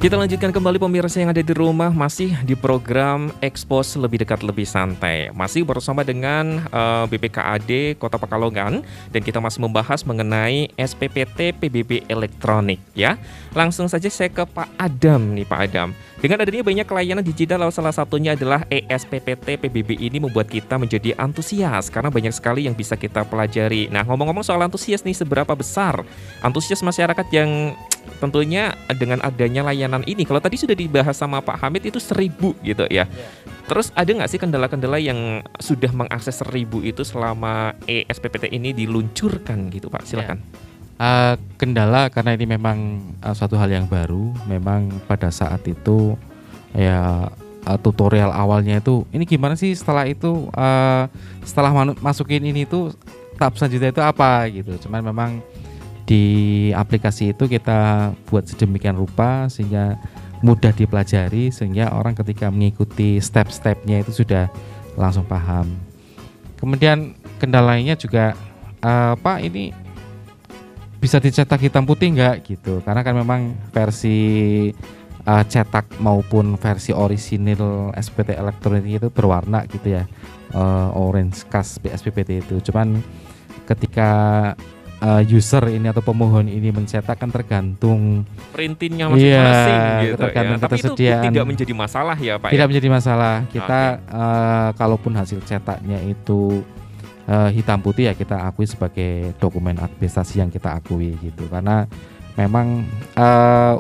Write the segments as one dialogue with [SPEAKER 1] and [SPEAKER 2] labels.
[SPEAKER 1] Kita lanjutkan kembali pemirsa yang ada di rumah, masih di program Expose Lebih Dekat Lebih Santai. Masih bersama dengan BPKAD Kota Pekalongan, dan kita masih membahas mengenai SPPT PBB elektronik ya. Langsung saja saya ke Pak Adam nih, Pak Adam. Dengan adanya banyak layanan digital, salah satunya adalah ESPPT PBB ini membuat kita menjadi antusias karena banyak sekali yang bisa kita pelajari. Nah, ngomong-ngomong soal antusias nih, seberapa besar antusias masyarakat yang tentunya dengan adanya layanan ini? Kalau tadi sudah dibahas sama Pak Hamid itu 1.000 gitu ya. Terus ada nggak sih kendala-kendala yang sudah mengakses 1.000 itu selama ESPPT ini diluncurkan gitu Pak? Silakan.
[SPEAKER 2] Kendala karena ini memang suatu hal yang baru. Memang pada saat itu ya tutorial awalnya itu ini gimana sih, setelah itu setelah masukin ini tuh tahap selanjutnya itu apa gitu. Cuman memang di aplikasi itu kita buat sedemikian rupa sehingga mudah dipelajari, sehingga orang ketika mengikuti step-stepnya itu sudah langsung paham. Kemudian kendala lainnya juga Pak, ini bisa dicetak hitam putih nggak gitu, karena kan memang versi cetak maupun versi orisinil SPPT elektronik itu berwarna gitu ya, orange khas SPPT itu. Cuman ketika user ini atau pemohon ini mencetak kan tergantung
[SPEAKER 1] printinnya masing-masing gitu
[SPEAKER 2] tergantung
[SPEAKER 1] ya. Tapi itu tidak menjadi masalah ya Pak?
[SPEAKER 2] Tidak menjadi masalah. Kita kalaupun hasil cetaknya itu hitam putih ya kita akui sebagai dokumen administrasi yang kita akui gitu. Karena memang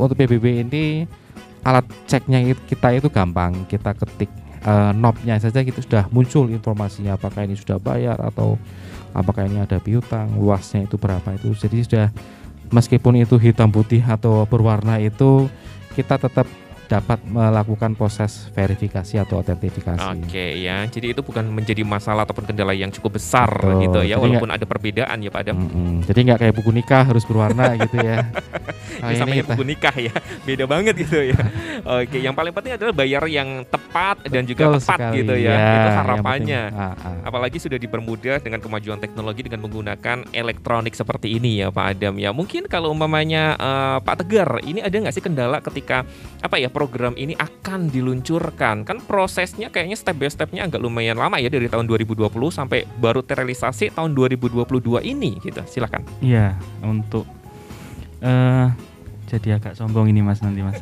[SPEAKER 2] untuk PBB ini alat ceknya kita itu gampang. Kita ketik knobnya saja gitu sudah muncul informasinya, apakah ini sudah bayar atau apakah ini ada piutang, luasnya itu berapa itu. Jadi sudah, meskipun itu hitam putih atau berwarna itu, kita tetap dapat melakukan proses verifikasi atau autentifikasi.
[SPEAKER 1] Oke ya, jadi itu bukan menjadi masalah ataupun kendala yang cukup besar. Betul. Gitu ya, jadi walaupun ada perbedaan ya Pak Adam.
[SPEAKER 2] Jadi nggak kayak buku nikah harus berwarna gitu ya.
[SPEAKER 1] Ini sama yang buku nikah ya, beda banget gitu ya. Oke, yang paling penting adalah bayar yang tepat dan juga tepat sekali, gitu ya. Itu harapannya. Apalagi sudah dipermudah dengan kemajuan teknologi dengan menggunakan elektronik seperti ini ya Pak Adam ya. Mungkin kalau umpamanya Pak Tegar, ini ada nggak sih kendala ketika program ini akan diluncurkan? Kan prosesnya kayaknya step by stepnya agak lumayan lama ya, dari tahun 2020 sampai baru terrealisasi tahun 2022 ini gitu. Silakan.
[SPEAKER 3] Iya, untuk jadi agak sombong ini Mas nanti Mas.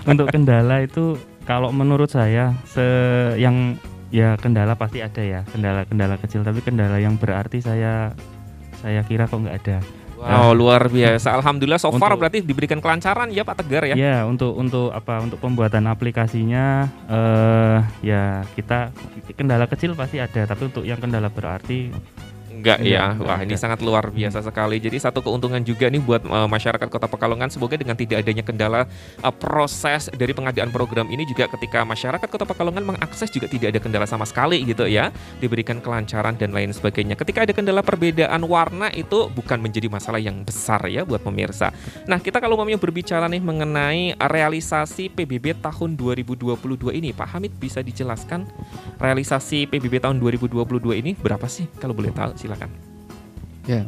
[SPEAKER 3] Untuk kendala itu kalau menurut saya yang ya kendala pasti ada ya, kendala kecil, tapi kendala yang berarti saya kira kok nggak ada.
[SPEAKER 1] Wow, luar biasa. Alhamdulillah so far berarti diberikan kelancaran ya Pak Tegar ya.
[SPEAKER 3] Ya, untuk pembuatan aplikasinya ya kita kendala kecil pasti ada, tapi untuk yang kendala berarti
[SPEAKER 1] enggak ya. Wah, ini sangat luar biasa sekali. Jadi satu keuntungan juga nih buat masyarakat Kota Pekalongan, semoga dengan tidak adanya kendala proses dari pengadaan program ini juga ketika masyarakat Kota Pekalongan mengakses juga tidak ada kendala sama sekali gitu ya. Diberikan kelancaran dan lain sebagainya. Ketika ada kendala perbedaan warna itu bukan menjadi masalah yang besar ya buat pemirsa. Nah, kita kalau mau berbicara nih mengenai realisasi PBB tahun 2022 ini, Pak Hamid bisa dijelaskan realisasi PBB tahun 2022 ini berapa sih kalau boleh tahu? Silakan.
[SPEAKER 4] Ya,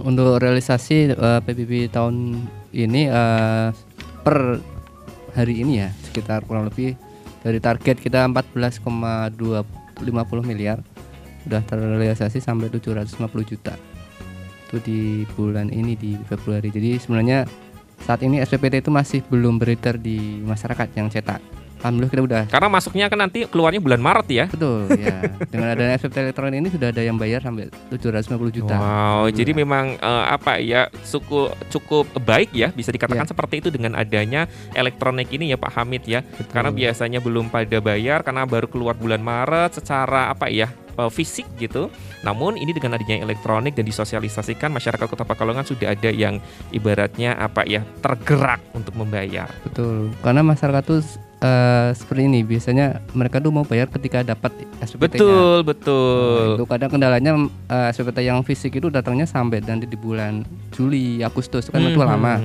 [SPEAKER 4] untuk realisasi PBB tahun ini per hari ini ya sekitar kurang lebih dari target kita 14,250 miliar sudah terrealisasi sampai 750 juta. Itu di bulan ini di Februari. Jadi sebenarnya saat ini SPPT itu masih belum beredar di masyarakat yang cetak. Alhamdulillah kita udah.
[SPEAKER 1] Karena masuknya kan nanti keluarnya bulan Maret ya.
[SPEAKER 4] Betul ya. Dengan adanya SPPT elektronik ini sudah ada yang bayar sampai 750 juta.
[SPEAKER 1] Wow, jadi memang cukup baik ya, bisa dikatakan seperti itu dengan adanya elektronik ini ya Pak Hamid ya. Betul. Karena biasanya belum pada bayar karena baru keluar bulan Maret secara fisik gitu. Namun ini dengan adanya elektronik dan disosialisasikan, masyarakat Kota Pekalongan sudah ada yang ibaratnya tergerak untuk membayar.
[SPEAKER 4] Betul. Karena masyarakat tuh seperti ini, biasanya mereka tuh mau bayar ketika dapat SPPT-nya.
[SPEAKER 1] Betul.
[SPEAKER 4] Itu kadang kendalanya SPPT yang fisik itu datangnya sampai nanti di bulan Juli, Agustus kan itu lama.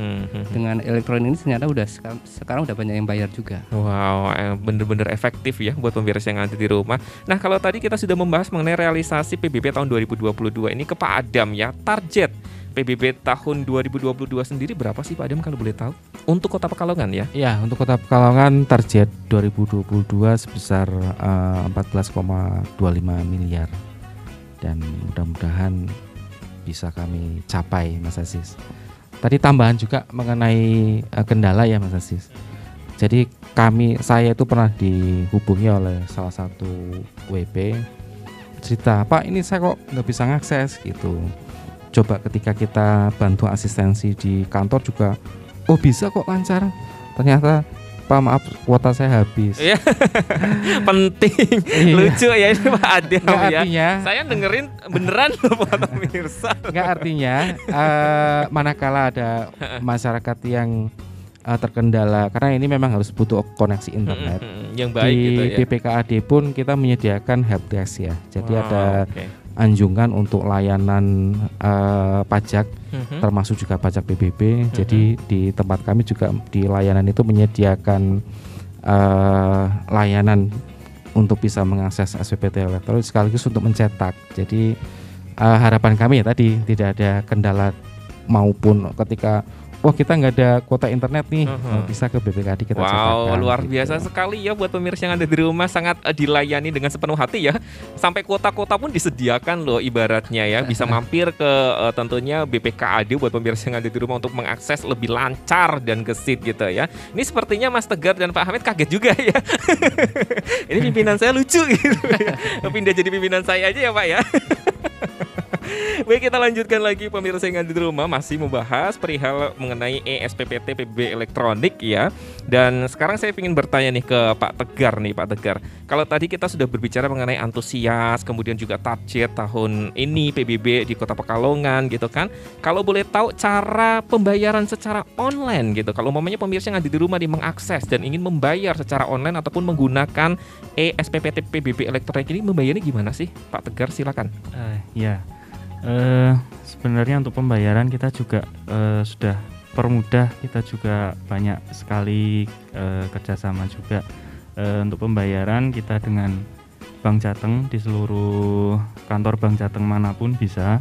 [SPEAKER 4] Dengan elektronik ini ternyata udah sekarang udah banyak yang bayar juga.
[SPEAKER 1] Wow, bener-bener efektif ya buat pemirsa yang ada di rumah. Nah, kalau tadi kita sudah membahas mengenai realisasi PBB tahun 2022 ini ke Pak Adam ya, target PBB tahun 2022 sendiri berapa sih Pak Adam kalau boleh tahu? Untuk Kota Pekalongan ya?
[SPEAKER 2] Ya, untuk Kota Pekalongan target 2022 sebesar 14,25 miliar. Dan mudah-mudahan bisa kami capai, Mas Aziz. Tadi tambahan juga mengenai kendala ya, Mas Aziz. Jadi saya itu pernah dihubungi oleh salah satu WP, cerita, Pak ini saya kok nggak bisa ngakses gitu. Coba ketika kita bantu asistensi di kantor juga, oh bisa kok lancar. Ternyata Pak maaf kuota saya habis.
[SPEAKER 1] Iya. Penting. Lucu ya ini Pak Adam
[SPEAKER 2] Nggak
[SPEAKER 1] ya.
[SPEAKER 2] artinya,
[SPEAKER 1] Saya dengerin beneran loh Pak pemirsa.
[SPEAKER 2] nggak artinya manakala ada masyarakat yang terkendala, karena ini memang harus butuh koneksi internet.
[SPEAKER 1] Yang baik
[SPEAKER 2] di
[SPEAKER 1] gitu ya.
[SPEAKER 2] BPKAD pun kita menyediakan helpdesk ya. Jadi ada
[SPEAKER 1] Oke.
[SPEAKER 2] anjungan untuk layanan pajak, termasuk juga pajak PBB. Jadi di tempat kami juga di layanan itu menyediakan layanan untuk bisa mengakses SPPT elektronik sekaligus untuk mencetak. Jadi harapan kami ya tadi tidak ada kendala maupun ketika kita nggak ada kuota internet nih, bisa ke BPKAD kita cetakkan.
[SPEAKER 1] Wow, luar
[SPEAKER 2] gitu.
[SPEAKER 1] biasa sekali ya buat pemirsa yang ada di rumah, sangat dilayani dengan sepenuh hati ya. Sampai kota-kota pun disediakan loh ibaratnya ya. Bisa mampir ke tentunya BPKAD buat pemirsa yang ada di rumah untuk mengakses lebih lancar dan gesit gitu ya. Ini sepertinya Mas Tegar dan Pak Hamid kaget juga ya. Ini pimpinan saya lucu gitu ya. Pindah jadi pimpinan saya aja ya Pak ya. Baik, kita lanjutkan lagi pemirsa yang ada di rumah, masih membahas perihal mengenai SPPT PBB elektronik ya. Dan sekarang saya ingin bertanya nih ke Pak Tegar nih, Pak Tegar. Kalau tadi kita sudah berbicara mengenai antusias, kemudian juga target tahun ini PBB di Kota Pekalongan gitu kan. Kalau boleh tahu cara pembayaran secara online gitu. Kalau umpamanya pemirsa yang ada di rumah nih mengakses dan ingin membayar secara online ataupun menggunakan SPPT PBB elektronik ini, membayarnya gimana sih? Pak Tegar silakan.
[SPEAKER 3] Ya. Sebenarnya untuk pembayaran kita juga sudah permudah, kita juga banyak sekali kerjasama juga untuk pembayaran kita dengan Bank Jateng di seluruh kantor Bank Jateng manapun bisa.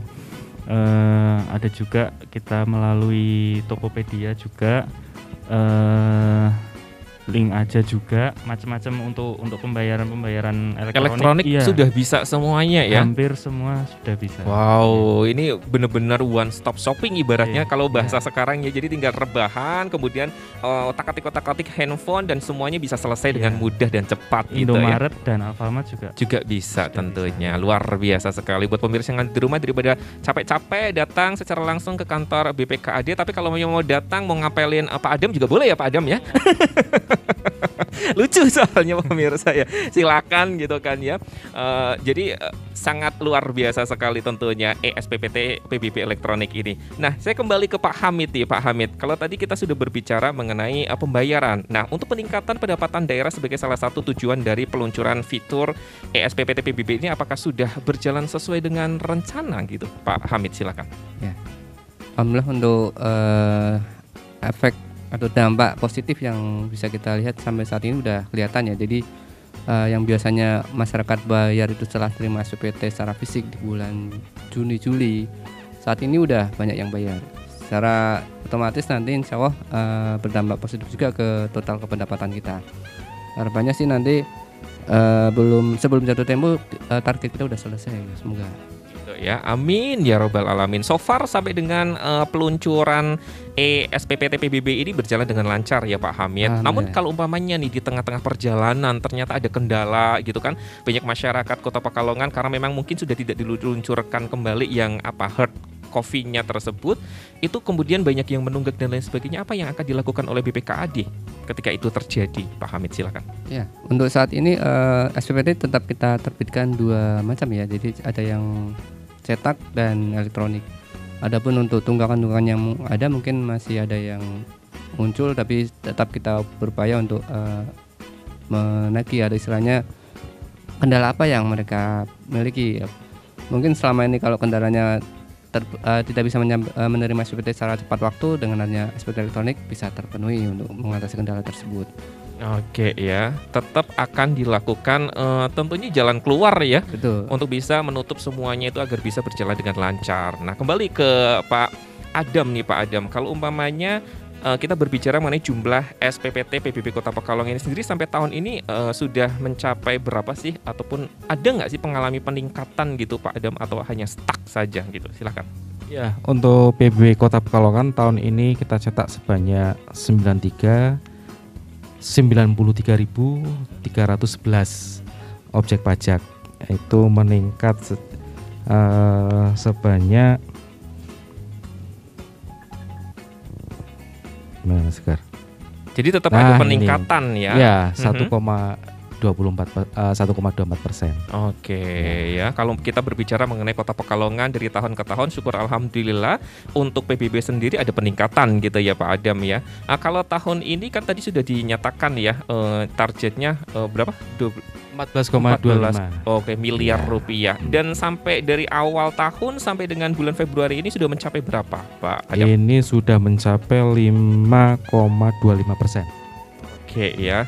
[SPEAKER 3] Ada juga kita melalui Tokopedia juga, link aja juga, macam-macam untuk pembayaran elektronik iya,
[SPEAKER 1] sudah bisa semuanya ya.
[SPEAKER 3] Hampir semua sudah bisa.
[SPEAKER 1] Wow, ini benar-benar one stop shopping ibaratnya kalau bahasa
[SPEAKER 3] iya.
[SPEAKER 1] sekarang ya. Jadi tinggal rebahan, kemudian otak-atik handphone dan semuanya bisa selesai dengan mudah dan cepat gitu ya.
[SPEAKER 3] Indomaret dan Alfamart juga
[SPEAKER 1] bisa tentunya. Luar biasa sekali buat pemirsa yang ada di rumah, daripada capek-capek datang secara langsung ke kantor BPKAD. Tapi kalau mau datang mau ngapelin Pak Adam juga boleh ya Pak Adam ya. Lucu soalnya pemirsa ya, silakan gitu kan ya. Jadi sangat luar biasa sekali tentunya SPPT PBB elektronik ini. Nah, saya kembali ke Pak Hamid nih, Pak Hamid. Kalau tadi kita sudah berbicara mengenai pembayaran. Nah, untuk peningkatan pendapatan daerah sebagai salah satu tujuan dari peluncuran fitur SPPT PBB ini, apakah sudah berjalan sesuai dengan rencana gitu, Pak Hamid? Silakan.
[SPEAKER 4] Ya, alhamdulillah untuk efek atau dampak positif yang bisa kita lihat sampai saat ini udah kelihatan ya. Jadi yang biasanya masyarakat bayar itu setelah terima SPPT secara fisik di bulan Juni-Juli, saat ini udah banyak yang bayar. Secara otomatis nanti insya Allah berdampak positif juga ke total pendapatan kita. Harapannya sih nanti sebelum jatuh tempo target kita udah selesai, semoga.
[SPEAKER 1] Ya, amin ya robbal alamin. So far sampai dengan peluncuran SPPT PBB ini berjalan dengan lancar ya Pak Hamid. Namun kalau umpamanya nih di tengah-tengah perjalanan ternyata ada kendala gitu kan, banyak masyarakat Kota Pekalongan karena memang mungkin sudah tidak diluncurkan kembali yang hard copy-nya tersebut, itu kemudian banyak yang menunggak dan lain sebagainya. Apa yang akan dilakukan oleh BPKAD ketika itu terjadi, Pak Hamid? Silakan. Ya,
[SPEAKER 4] untuk saat ini SPPT tetap kita terbitkan dua macam ya. Jadi ada yang cetak dan elektronik. Adapun untuk tunggakan-tunggakan yang ada mungkin masih ada yang muncul, tapi tetap kita berupaya untuk menagih, ada istilahnya kendala apa yang mereka miliki. Mungkin selama ini kalau kendalanya tidak bisa menerima SPPT secara tepat waktu, dengan adanya SPPT elektronik bisa terpenuhi untuk mengatasi kendala tersebut.
[SPEAKER 1] Oke ya, tetap akan dilakukan tentunya jalan keluar ya.
[SPEAKER 4] Betul.
[SPEAKER 1] Untuk bisa menutup semuanya itu agar bisa berjalan dengan lancar. Nah, kembali ke Pak Adam nih Pak Adam. Kalau umpamanya kita berbicara mengenai jumlah SPPT PBB Kota Pekalongan ini sendiri sampai tahun ini sudah mencapai berapa sih? Ataupun ada nggak sih mengalami peningkatan gitu Pak Adam, atau hanya stuck saja gitu? Silakan.
[SPEAKER 2] Ya, untuk PBB Kota Pekalongan tahun ini kita cetak sebanyak 93.311 objek pajak, itu meningkat sebanyak Segar.
[SPEAKER 1] Jadi tetap ada peningkatan
[SPEAKER 2] ini,
[SPEAKER 1] ya?
[SPEAKER 2] Ya, 1,24%.
[SPEAKER 1] Oke ya, kalau kita berbicara mengenai Kota Pekalongan dari tahun ke tahun, syukur alhamdulillah untuk PBB sendiri ada peningkatan gitu ya Pak Adam ya. Nah, kalau tahun ini kan tadi sudah dinyatakan ya targetnya berapa?
[SPEAKER 2] 14,25.
[SPEAKER 1] Oke, miliar rupiah. Dan sampai dari awal tahun sampai dengan bulan Februari ini sudah mencapai berapa Pak Adam?
[SPEAKER 2] Ini sudah mencapai 5,25%.
[SPEAKER 1] Oke ya.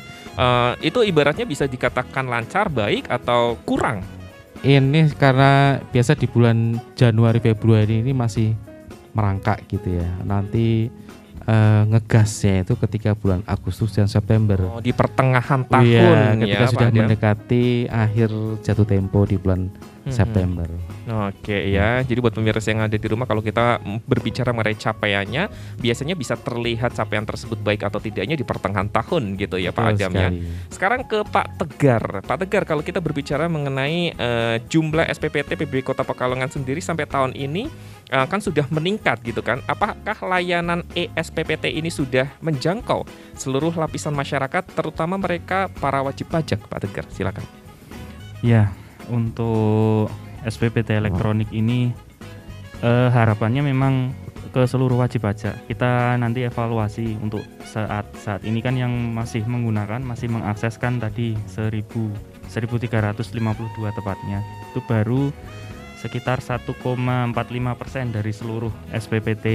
[SPEAKER 1] Itu ibaratnya bisa dikatakan lancar, baik, atau kurang?
[SPEAKER 2] Ini karena biasa di bulan Januari Februari ini masih merangkak gitu ya. Nanti ngegasnya itu ketika bulan Agustus dan September.
[SPEAKER 1] Di pertengahan tahun
[SPEAKER 2] ketika
[SPEAKER 1] ya,
[SPEAKER 2] sudah
[SPEAKER 1] Pak Adam.
[SPEAKER 2] mendekati akhir jatuh tempo di bulan September.
[SPEAKER 1] Oke ya, jadi buat pemirsa yang ada di rumah, kalau kita berbicara mengenai capaiannya, biasanya bisa terlihat capaian tersebut baik atau tidaknya di pertengahan tahun gitu ya Pak Adam ya. Sekarang ke Pak Tegar. Pak Tegar, kalau kita berbicara mengenai jumlah SPPT PBB Kota Pekalongan sendiri sampai tahun ini kan sudah meningkat gitu kan. Apakah layanan e-SPPT ini sudah menjangkau seluruh lapisan masyarakat, terutama mereka para wajib pajak Pak Tegar? Silakan.
[SPEAKER 3] Ya, untuk SPPT elektronik ini harapannya memang ke seluruh wajib pajak. Kita nanti evaluasi untuk saat ini kan yang masih menggunakan, masih mengakseskan tadi 1.352 tepatnya. Itu baru sekitar 1,45% dari seluruh SPPT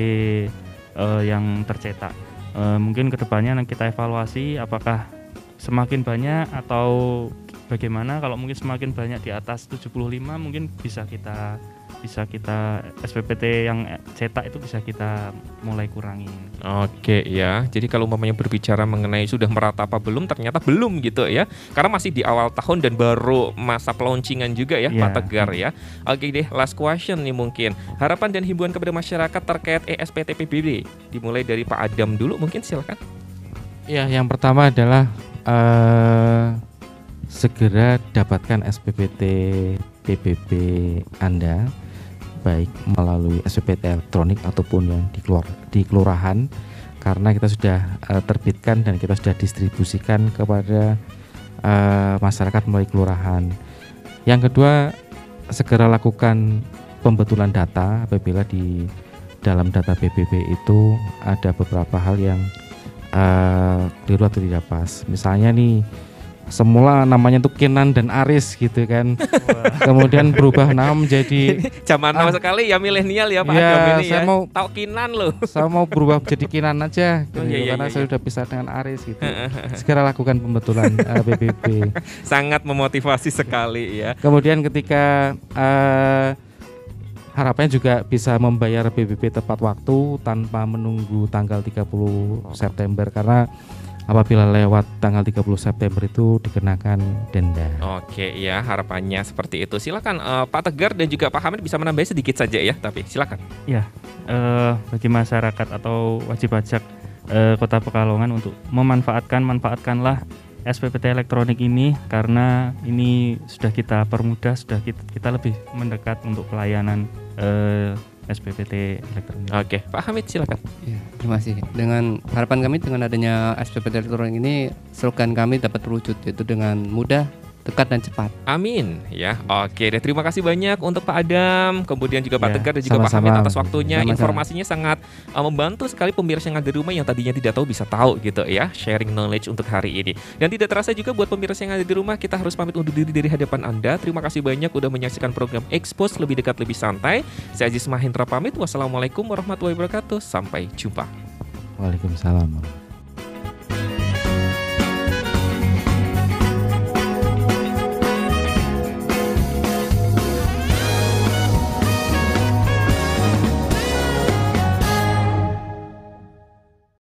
[SPEAKER 3] yang tercetak. Mungkin kedepannya kita evaluasi apakah semakin banyak atau bagaimana. Kalau mungkin semakin banyak di atas 75 mungkin bisa kita SPPT yang cetak itu bisa kita mulai kurangi.
[SPEAKER 1] Oke ya, jadi kalau umpamanya berbicara mengenai sudah merata apa belum, ternyata belum gitu ya, karena masih di awal tahun dan baru masa pelancingan juga ya Pak Tegar ya. Oke deh, last question nih mungkin, harapan dan himbauan kepada masyarakat terkait e-SPPT PBB, dimulai dari Pak Adam dulu mungkin, silakan.
[SPEAKER 2] Ya, yang pertama adalah segera dapatkan SPPT PBB Anda, baik melalui SPPT elektronik ataupun yang di kelurahan, karena kita sudah terbitkan dan kita sudah distribusikan kepada masyarakat melalui kelurahan. Yang kedua, segera lakukan pembetulan data apabila di dalam data PBB itu ada beberapa hal yang keliru atau tidak pas. Misalnya nih, semula namanya tuh Kinan dan Aris gitu kan. Kemudian berubah nama menjadi
[SPEAKER 1] zaman now sekali ya, milenial ya Pak Adam ini ya. Tahu Kinan loh.
[SPEAKER 2] Saya mau berubah jadi Kinan aja gitu, karena saya sudah bisa dengan Aris gitu. Segera lakukan pembetulan PBB.
[SPEAKER 1] Sangat memotivasi sekali ya.
[SPEAKER 2] Kemudian ketika harapannya juga bisa membayar PBB tepat waktu tanpa menunggu tanggal 30 September, karena apabila lewat tanggal 30 September itu dikenakan denda.
[SPEAKER 1] Oke ya, harapannya seperti itu. Silakan Pak Tegar dan juga Pak Hamid bisa menambah sedikit saja ya, tapi silakan.
[SPEAKER 3] Ya, bagi masyarakat atau wajib pajak Kota Pekalongan untuk manfaatkanlah SPPT elektronik ini, karena ini sudah kita permudah, sudah kita lebih mendekat untuk pelayanan SPPT elektronik.
[SPEAKER 1] Oke, Pak Hamid silakan.
[SPEAKER 4] Ya, terima kasih. Dengan harapan kami dengan adanya SPPT elektronik ini, slogan kami dapat terwujud, yaitu dengan mudah, dekat dan cepat.
[SPEAKER 1] Amin ya. Oke deh, terima kasih banyak untuk Pak Adam, kemudian juga Pak
[SPEAKER 3] Ya,
[SPEAKER 1] Tegar dan juga Pak
[SPEAKER 2] sama-sama.
[SPEAKER 1] Hamid atas waktunya.
[SPEAKER 4] Sama-sama.
[SPEAKER 1] Informasinya sangat membantu sekali pemirsa yang ada di rumah yang tadinya tidak tahu bisa tahu gitu ya. Sharing knowledge untuk hari ini. Dan tidak terasa juga buat pemirsa yang ada di rumah, kita harus pamit undur diri dari hadapan Anda. Terima kasih banyak udah menyaksikan program Expose lebih dekat lebih santai. Saya Aziz Mahendra pamit. Wassalamualaikum warahmatullahi wabarakatuh. Sampai jumpa.
[SPEAKER 2] Waalaikumsalam.